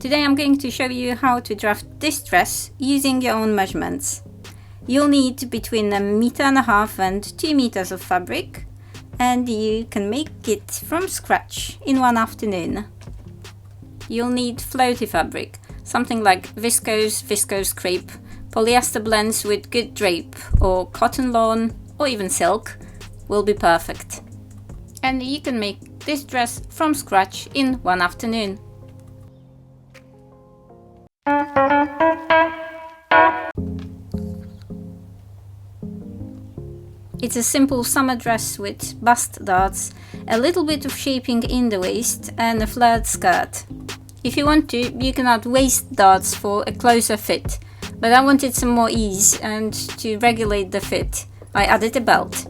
Today I'm going to show you how to draft this dress using your own measurements. You'll need between 1.5 meters and 2 meters of fabric, and you can make it from scratch in one afternoon. You'll need floaty fabric, something like viscose crepe, polyester blends with good drape, or cotton lawn, or even silk will be perfect. And you can make this dress from scratch in one afternoon. It's a simple summer dress with bust darts, a little bit of shaping in the waist and a flared skirt. If you want to, you can add waist darts for a closer fit, but I wanted some more ease, and to regulate the fit, I added a belt.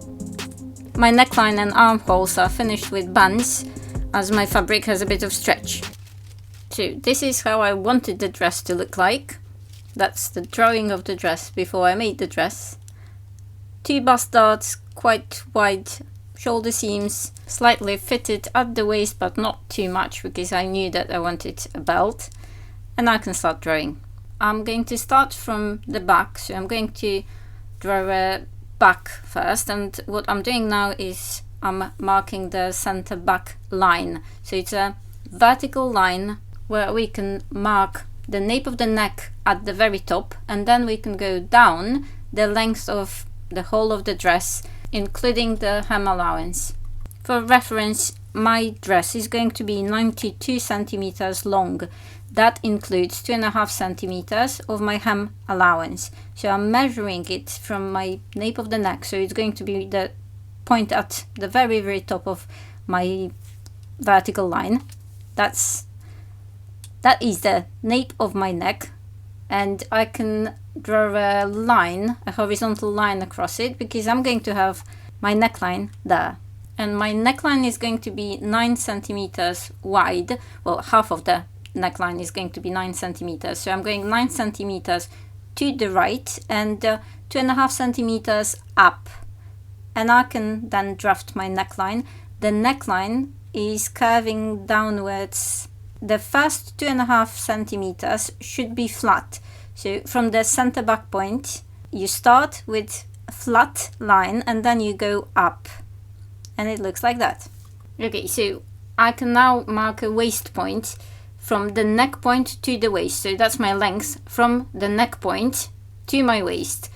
My neckline and armholes are finished with bands, as my fabric has a bit of stretch. So this is how I wanted the dress to look like. That's the drawing of the dress before I made the dress. 2 bust darts, quite wide shoulder seams, slightly fitted at the waist but not too much because I knew that I wanted a belt. And I can start drawing. I'm going to start from the back, so I'm going to draw a back first, and what I'm doing now is I'm marking the center back line. So it's a vertical line where we can mark the nape of the neck at the very top, and then we can go down the length of the whole of the dress, including the hem allowance. For reference, my dress is going to be 92 centimeters long. That includes 2.5 centimeters of my hem allowance. So I'm measuring it from my nape of the neck, so it's going to be the point at the very top of my vertical line. That is the nape of my neck, and I can draw a line, a horizontal line across it, because I'm going to have my neckline there. And my neckline is going to be 9 centimeters wide. Well, half of the neckline is going to be 9 centimeters. So I'm going 9 centimeters to the right and 2.5 centimeters up. And I can then draft my neckline. The neckline is curving downwards. The first 2.5 centimeters should be flat. So from the center back point, you start with a flat line and then you go up. And it looks like that. Okay, so I can now mark a waist point from the neck point to the waist. So that's my length from the neck point to my waist.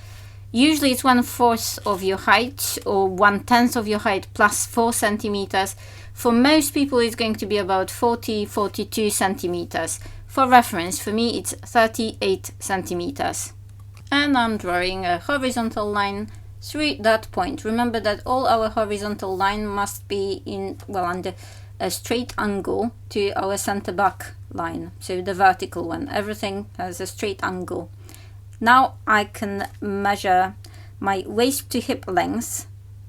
Usually it's 1/4 of your height or 1/10 of your height plus 4 centimeters. For most people it's going to be about 42 centimeters. For reference, for me it's 38 centimeters. And I'm drawing a horizontal line through that point. Remember that all our horizontal line must be under a straight angle to our center back line, so the vertical one. Everything has a straight angle. Now I can measure my waist to hip length.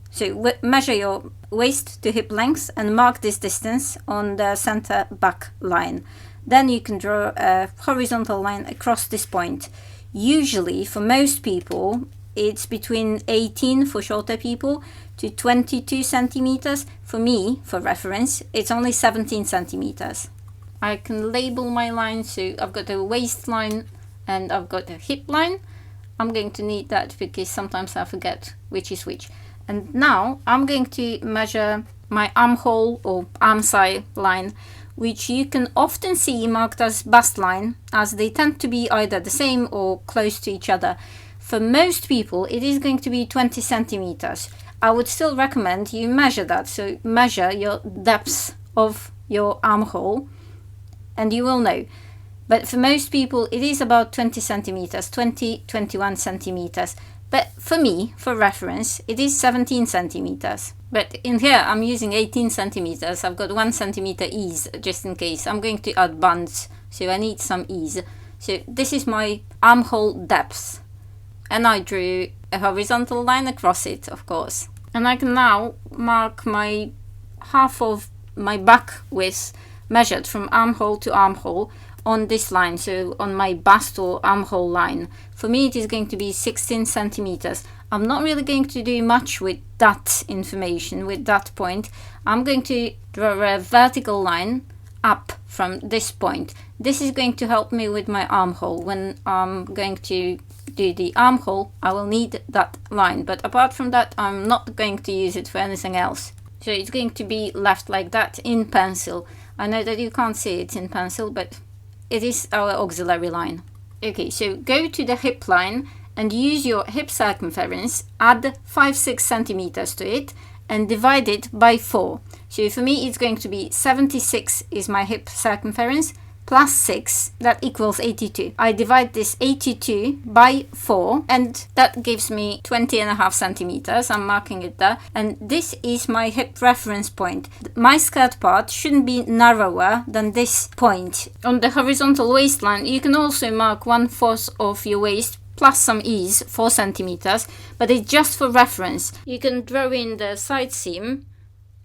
So measure your waist to hip length and mark this distance on the center back line. Then you can draw a horizontal line across this point. Usually for most people it's between 18 for shorter people to 22 centimeters. For me, for reference, it's only 17 centimeters. I can label my line, so I've got a waistline and I've got a hip line. I'm going to need that because sometimes I forget which is which. And now I'm going to measure my armhole or arm side line, which you can often see marked as bust line, as they tend to be either the same or close to each other. For most people, it is going to be 20 centimeters. I would still recommend you measure that. So measure your depth of your armhole and you will know. But for most people, it is about 20 centimeters, 21 centimeters. But for me, for reference, it is 17 centimeters. But in here, I'm using 18 centimeters. I've got 1 centimeter ease just in case. I'm going to add bands, so I need some ease. So this is my armhole depth. And I drew a horizontal line across it, of course. And I can now mark my half of my back width measured from armhole to armhole on this line, so on my bust or armhole line. For me it is going to be 16 centimeters. I'm not really going to do much with that information, with that point. I'm going to draw a vertical line up from this point. This is going to help me with my armhole. When I'm going to do the armhole, I will need that line, but apart from that, I'm not going to use it for anything else. So it's going to be left like that in pencil. I know that you can't see it in pencil, but it is our auxiliary line. Okay, so go to the hip line and use your hip circumference, add 5-6 centimeters to it and divide it by 4. So for me it's going to be 76 is my hip circumference plus 6, that equals 82. I divide this 82 by 4 and that gives me 20.5 centimeters. I'm marking it there, and this is my hip reference point. My skirt part shouldn't be narrower than this point. On the horizontal waistline you can also mark 1/4 of your waist plus some ease, 4 centimeters, but it's just for reference. You can draw in the side seam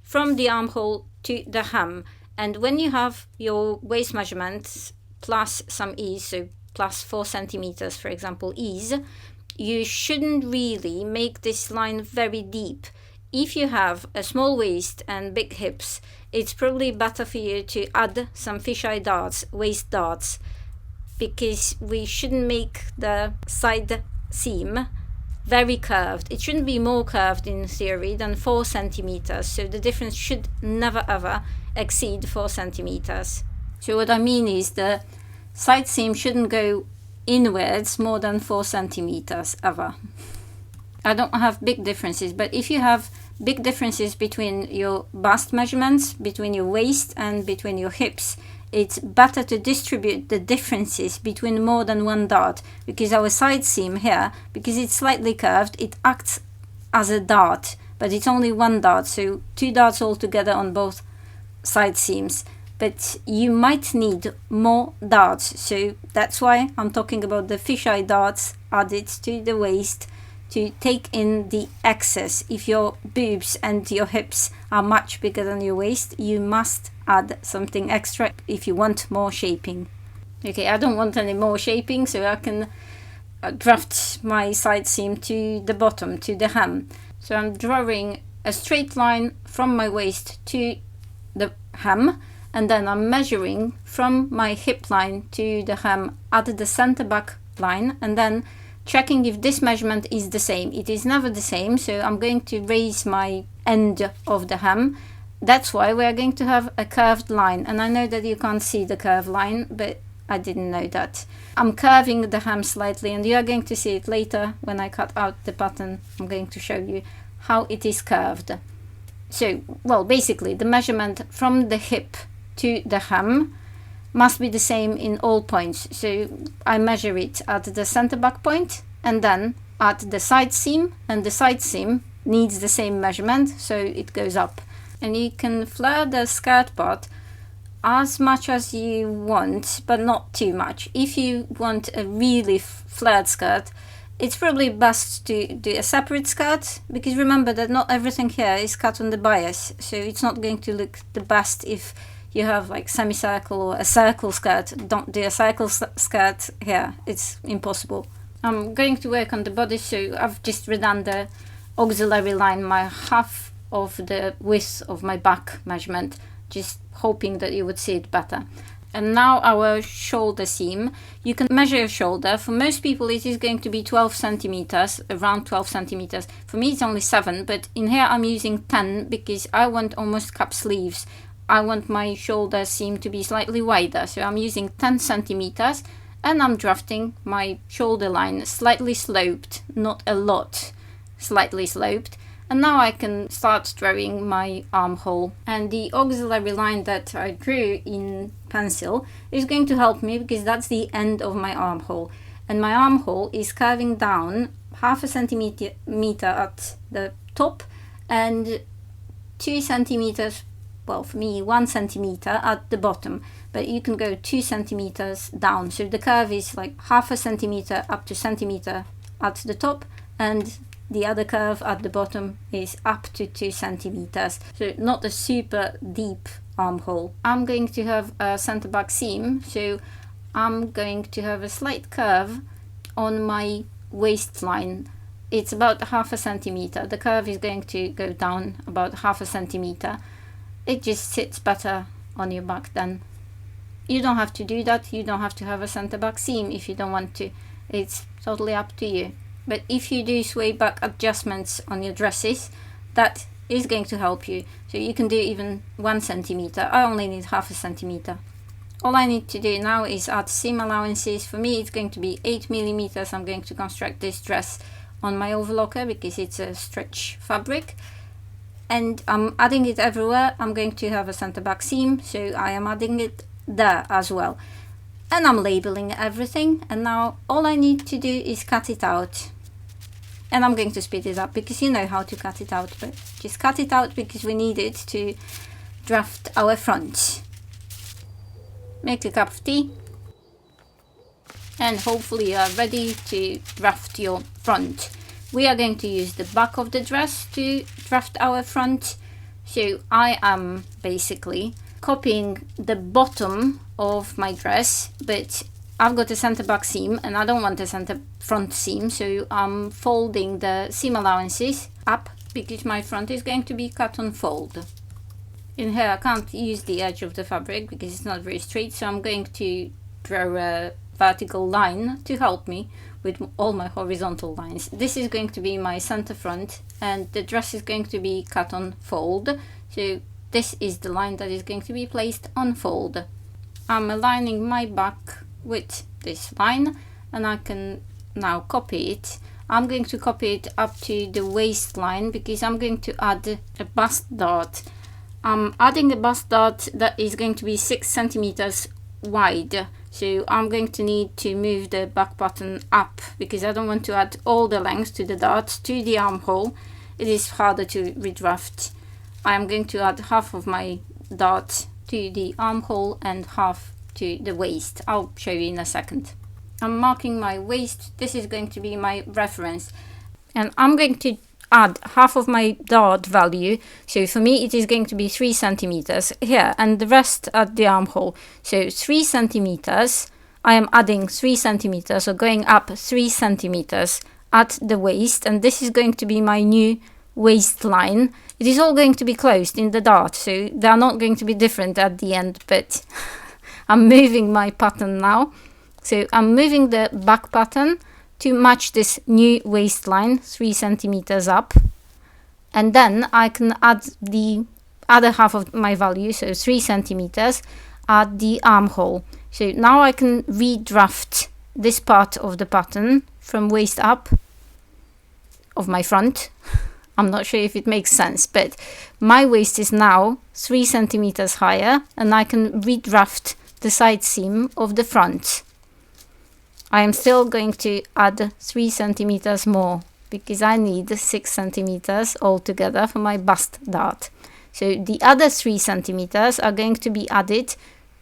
from the armhole to the hem, and when you have your waist measurements plus some ease, so plus 4 centimeters for example ease, you shouldn't really make this line very deep. If you have a small waist and big hips, it's probably better for you to add some fisheye darts, waist darts, because we shouldn't make the side seam very curved. It shouldn't be more curved in theory than 4 centimeters, so the difference should never ever exceed 4 centimeters. So what I mean is the side seam shouldn't go inwards more than 4 centimeters ever. I don't have big differences, but if you have big differences between your bust measurements, between your waist and between your hips, it's better to distribute the differences between more than one dart, because our side seam here, because it's slightly curved, it acts as a dart, but it's only one dart, so 2 darts altogether on both side seams. But you might need more darts, so that's why I'm talking about the fisheye darts added to the waist to take in the excess. If your boobs and your hips are much bigger than your waist, you must add something extra if you want more shaping. Okay, I don't want any more shaping, so I can draft my side seam to the bottom, to the hem. So I'm drawing a straight line from my waist to the hem, and then I'm measuring from my hip line to the hem at the center back line, and then checking if this measurement is the same. It is never the same, so I'm going to raise my end of the hem. That's why we are going to have a curved line, and I know that you can't see the curved line, but I didn't know that. I'm curving the hem slightly, and you are going to see it later when I cut out the pattern. I'm going to show you how it is curved. So, well, basically the measurement from the hip to the hem must be the same in all points. So I measure it at the center back point and then at the side seam, and the side seam needs the same measurement, so it goes up. And you can flare the skirt part as much as you want, but not too much. If you want a really flared skirt, it's probably best to do a separate skirt, because remember that not everything here is cut on the bias, so it's not going to look the best if you have like semicircle or a circle skirt. Don't do a circle skirt here, it's impossible. I'm going to work on the bodice, so I've just redone the auxiliary line, my half of the width of my back measurement, just hoping that you would see it better. And now our shoulder seam. You can measure your shoulder. For most people it is going to be 12 centimeters, around 12 centimeters. For me it's only 7, but in here I'm using 10 because I want almost cap sleeves. I want my shoulder seam to be slightly wider, so I'm using 10 centimeters, and I'm drafting my shoulder line slightly sloped, not a lot, slightly sloped. And now I can start drawing my armhole, and the auxiliary line that I drew in pencil is going to help me because that's the end of my armhole, and my armhole is curving down half a centimeter at the top and 2 centimeters, well for me 1 centimeter at the bottom, but you can go 2 centimeters down, so the curve is like half a centimeter up to centimeter at the top, and the other curve at the bottom is up to 2 centimeters, so not a super deep armhole. I'm going to have a center back seam, so I'm going to have a slight curve on my waistline. It's about half a centimeter. The curve is going to go down about half a centimeter. It just sits better on your back then. You don't have to do that. You don't have to have a center back seam if you don't want to. It's totally up to you. But if you do sway back adjustments on your dresses, that is going to help you. So you can do even 1 centimeter. I only need half a centimeter. All I need to do now is add seam allowances. For me, it's going to be 8 millimeters. I'm going to construct this dress on my overlocker because it's a stretch fabric. And I'm adding it everywhere. I'm going to have a center back seam, so I am adding it there as well. And I'm labeling everything. And now all I need to do is cut it out. And I'm going to speed it up because you know how to cut it out, but just cut it out because we need it to draft our front. Make a cup of tea and hopefully you are ready to draft your front. We are going to use the back of the dress to draft our front. So I am basically copying the bottom of my dress, but I've got a center back seam and I don't want a center front seam, so I'm folding the seam allowances up because my front is going to be cut on fold. In here I can't use the edge of the fabric because it's not very straight, so I'm going to draw a vertical line to help me with all my horizontal lines. This is going to be my center front and the dress is going to be cut on fold, so this is the line that is going to be placed on fold. I'm aligning my back with this line and I can now copy it. I'm going to copy it up to the waistline because I'm going to add a bust dart. I'm adding a bust dart that is going to be 6 centimeters wide, so I'm going to need to move the back button up because I don't want to add all the length to the dart to the armhole. It is harder to redraft. I'm going to add half of my dart to the armhole and half to the waist. I'll show you in a second. I'm marking my waist. This is going to be my reference and I'm going to add half of my dart value. So for me it is going to be 3 centimeters here and the rest at the armhole. So 3 centimeters. I am adding 3 centimeters, so going up 3 centimeters at the waist, and this is going to be my new waistline. It is all going to be closed in the dart, so they are not going to be different at the end, but I'm moving my pattern now. So I'm moving the back pattern to match this new waistline 3 centimeters up, and then I can add the other half of my value, so 3 centimeters at the armhole. So now I can redraft this part of the pattern from waist up of my front. I'm not sure if it makes sense, but my waist is now 3 centimeters higher and I can redraft the side seam of the front. I am still going to add 3 centimeters more because I need 6 centimeters altogether for my bust dart. So the other 3 centimeters are going to be added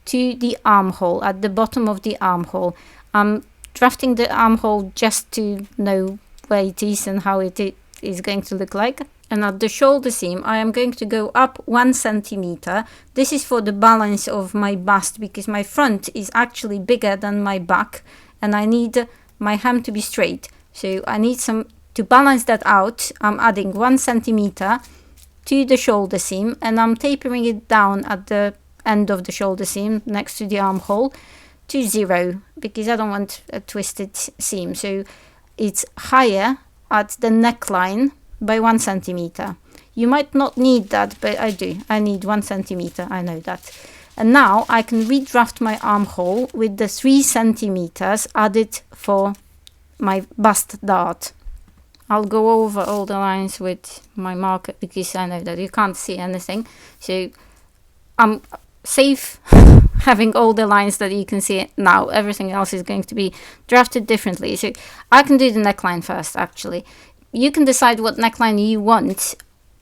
to the armhole, at the bottom of the armhole. I'm drafting the armhole just to know where it is and how it is going to look like. And at the shoulder seam I am going to go up 1 centimeter. This is for the balance of my bust because my front is actually bigger than my back and I need my hem to be straight. So I need some to balance that out. I'm adding 1 centimeter to the shoulder seam and I'm tapering it down at the end of the shoulder seam next to the armhole to 0 because I don't want a twisted seam. So it's higher at the neckline by 1 centimeter. You might not need that, but I do. I need 1 centimeter, I know that. And now I can redraft my armhole with the 3 centimeters added for my bust dart. I'll go over all the lines with my marker because I know that you can't see anything. So I'm safe having all the lines that you can see now. Everything else is going to be drafted differently. So I can do the neckline first, actually. You can decide what neckline you want.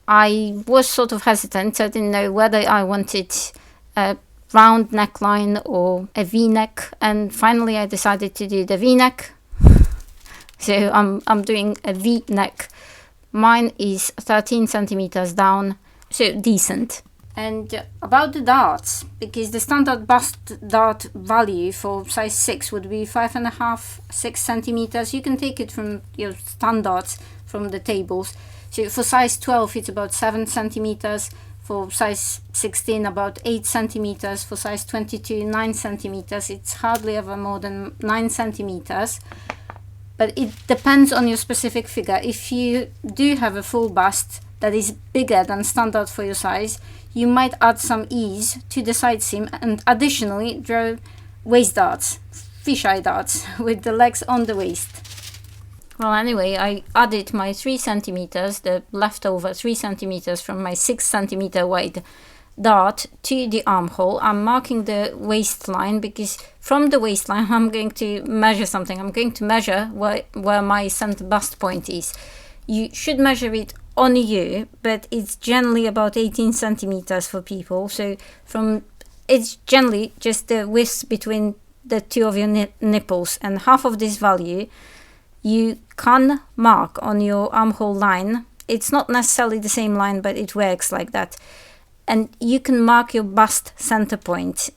I was sort of hesitant. I didn't know whether I wanted a round neckline or a V-neck, and finally I decided to do the V-neck. So I'm doing a V-neck. Mine is 13 centimeters down, so decent. And about the darts, because the standard bust dart value for size 6 would be 5.5, 6 centimeters. You can take it from your standards from the tables. So for size 12 it's about 7 centimeters. for size 16 about 8 centimeters, for size 22 9 centimeters. It's hardly ever more than 9 centimeters, but it depends on your specific figure. If you do have a full bust that is bigger than standard for your size, you might add some ease to the side seam and additionally draw waist darts, fisheye darts, with the legs on the waist. Well, anyway, I added my 3 centimeters, the leftover 3 centimeters from my 6 centimeter wide dart to the armhole. I'm marking the waistline because from the waistline I'm going to measure something. I'm going to measure where my center bust point is. You should measure it on you, but it's generally about 18 centimeters for people. So it's generally just the width between the two of your nipples, and half of this value you can mark on your armhole line. It's not necessarily the same line, but it works like that. And you can mark your bust center point.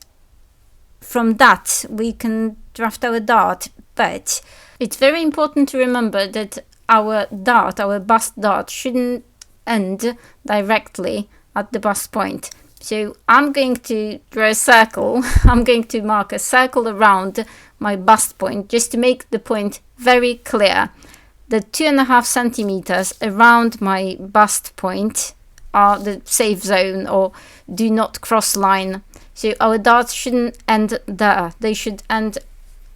From that, we can draft our dart, but it's very important to remember that our bust dart, shouldn't end directly at the bust point. So I'm going to draw a circle. I'm going to mark a circle around my bust point just to make the point very clear. The 2.5 centimeters around my bust point are the safe zone, or do not cross line. So our darts shouldn't end there. They should end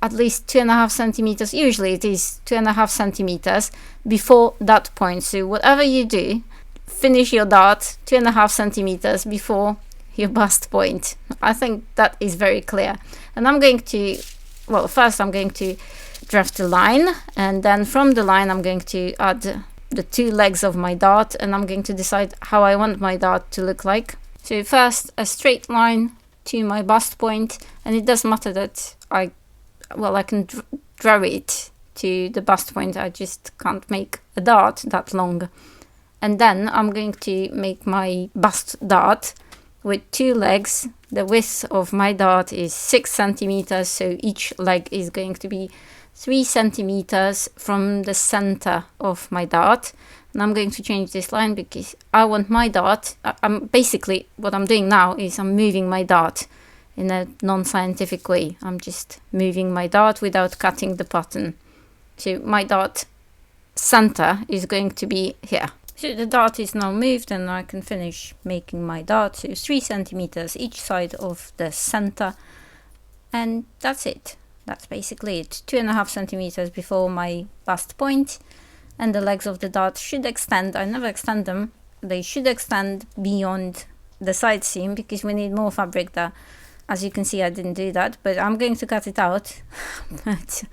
at least 2.5 centimeters. Usually it is 2.5 centimeters before that point. So whatever you do, finish your dart 2.5 centimeters before your bust point. I think that is very clear. And I'm going to, well, first I'm going to draft a line, and then from the line I'm going to add the 2 legs of my dart, and I'm going to decide how I want my dart to look like. So first a straight line to my bust point, and it doesn't matter that I can draw it to the bust point. I just can't make a dart that long. And then I'm going to make my bust dart with 2 legs. The width of my dart is 6 centimeters, so each leg is going to be 3 centimeters from the center of my dart. And I'm going to change this line because I want my dart, basically what I'm doing now is I'm moving my dart in a non-scientific way. I'm just moving my dart without cutting the pattern. So my dart center is going to be here. So the dart is now moved, and I can finish making my dart. So 3 centimeters each side of the center, and that's it. That's basically it. 2.5 centimeters before my bust point, and the legs of the dart should extend. I never extend them. They should extend beyond the side seam because we need more fabric there. As you can see, I didn't do that, but I'm going to cut it out. But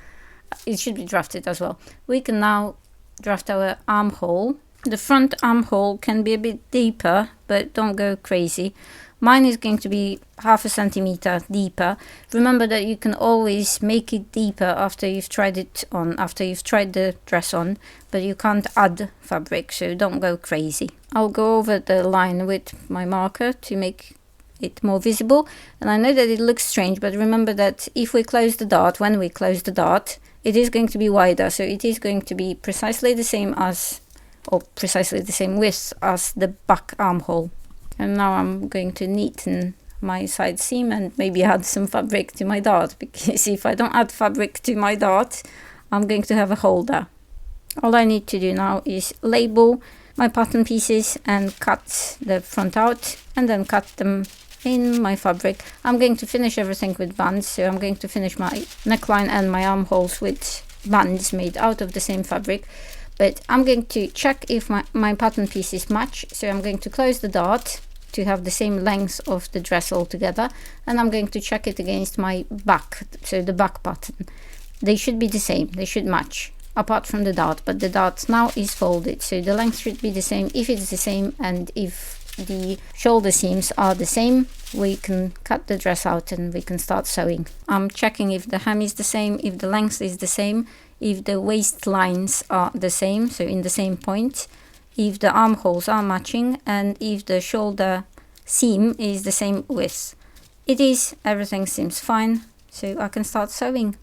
it should be drafted as well. We can now draft our armhole. The front armhole can be a bit deeper, but don't go crazy. Mine is going to be 0.5 centimeter deeper. Remember that you can always make it deeper after you've tried it on, after you've tried the dress on, but you can't add fabric, so don't go crazy. I'll go over the line with my marker to make it more visible. And I know that it looks strange, but remember that if we close the dart, when we close the dart, it is going to be wider, so it is going to be precisely the same as, or precisely the same width as the back armhole. And now I'm going to neaten my side seam and maybe add some fabric to my dart, because if I don't add fabric to my dart, I'm going to have a hole there. All I need to do now is label my pattern pieces and cut the front out, and then cut them in my fabric. I'm going to finish everything with bands, so I'm going to finish my neckline and my armholes with bands made out of the same fabric. But I'm going to check if my pattern pieces match, so I'm going to close the dart to have the same length of the dress all together, and I'm going to check it against my back, so the back pattern. They should be the same, they should match, apart from the dart, but the dart now is folded, so the length should be the same. If it's the same, and if the shoulder seams are the same, we can cut the dress out and we can start sewing. I'm checking if the hem is the same, if the length is the same, if the waist lines are the same, so in the same point, if the armholes are matching, and if the shoulder seam is the same width. It is, everything seems fine, so I can start sewing.